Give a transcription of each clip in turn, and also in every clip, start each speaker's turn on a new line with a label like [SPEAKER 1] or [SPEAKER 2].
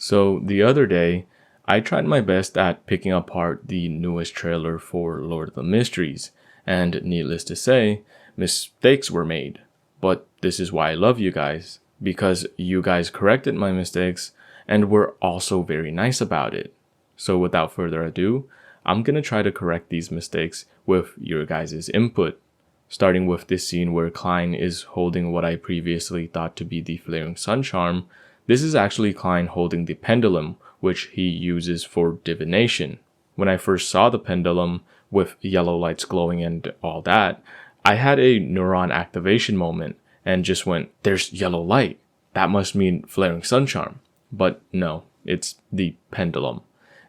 [SPEAKER 1] So the other day, I tried my best at picking apart the newest trailer for Lord of the Mysteries, and needless to say, mistakes were made. But this is why I love you guys, because you guys corrected my mistakes and were also very nice about it. So without further ado, I'm gonna try to correct these mistakes with your guys' input. Starting with this scene where Klein is holding what I previously thought to be the Flaring Sun charm. This is actually Klein holding the pendulum, which he uses for divination. When I first saw the pendulum, with yellow lights glowing and all that, I had a neuron activation moment and just went, there's yellow light. That must mean Flaring Sun charm. But no, it's the pendulum.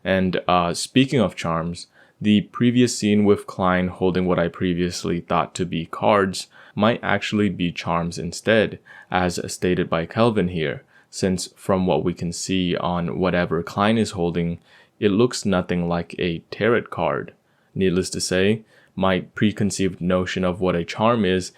[SPEAKER 1] And speaking of charms, the previous scene with Klein holding what I previously thought to be cards might actually be charms instead, as stated by Kelvin here, since from what we can see on whatever Klein is holding, it looks nothing like a tarot card. Needless to say, my preconceived notion of what a charm is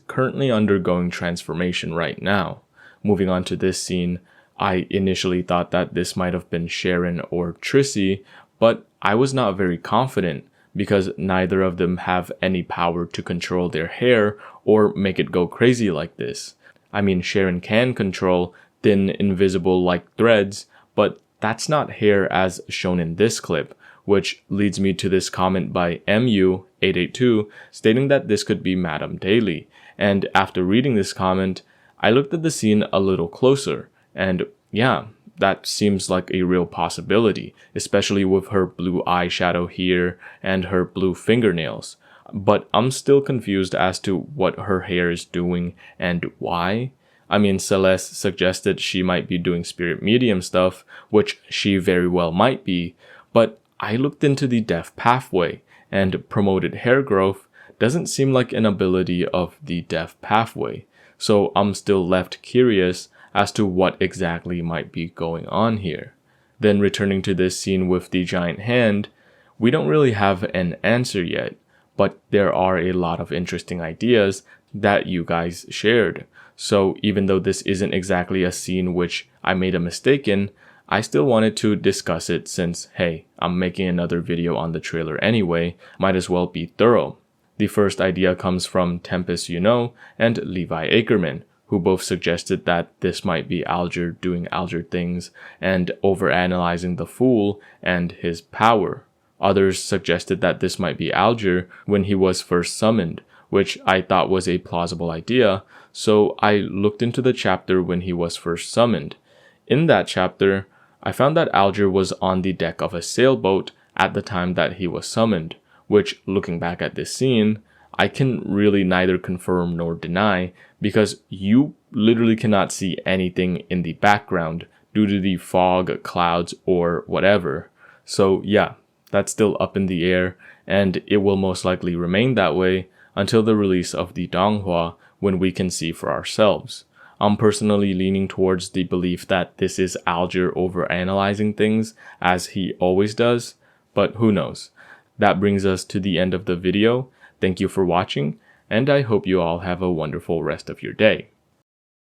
[SPEAKER 1] currently undergoing transformation right now. Moving on to this scene, I initially thought that this might have been Sharon or Trissy, but I was not very confident because neither of them have any power to control their hair or make it go crazy like this. I mean, Sharon can control thin, invisible like threads, but that's not hair as shown in this clip, which leads me to this comment by MU882 stating that this could be Madame Daly. And after reading this comment, I looked at the scene a little closer, and yeah, that seems like a real possibility, especially with her blue eyeshadow here and her blue fingernails. But I'm still confused as to what her hair is doing and why. I mean, Celeste suggested she might be doing spirit medium stuff, which she very well might be, but I looked into the death pathway, and promoted hair growth doesn't seem like an ability of the death pathway, so I'm still left curious as to what exactly might be going on here. Then returning to this scene with the giant hand, we don't really have an answer yet, but there are a lot of interesting ideas that you guys shared. So even though this isn't exactly a scene which I made a mistake in, I still wanted to discuss it since, hey, I'm making another video on the trailer anyway, might as well be thorough. The first idea comes from Tempest and Levi Ackerman, who both suggested that this might be Alger doing Alger things and overanalyzing the Fool and his power. Others suggested that this might be Alger when he was first summoned, which I thought was a plausible idea, so I looked into the chapter when he was first summoned. In that chapter, I found that Alger was on the deck of a sailboat at the time that he was summoned, which, looking back at this scene, I can really neither confirm nor deny because you literally cannot see anything in the background due to the fog, clouds, or whatever. So yeah, that's still up in the air, and it will most likely remain that way until the release of the Donghua when we can see for ourselves. I'm personally leaning towards the belief that this is Alger overanalyzing things as he always does, but who knows. That brings us to the end of the video. Thank you for watching, and I hope you all have a wonderful rest of your day.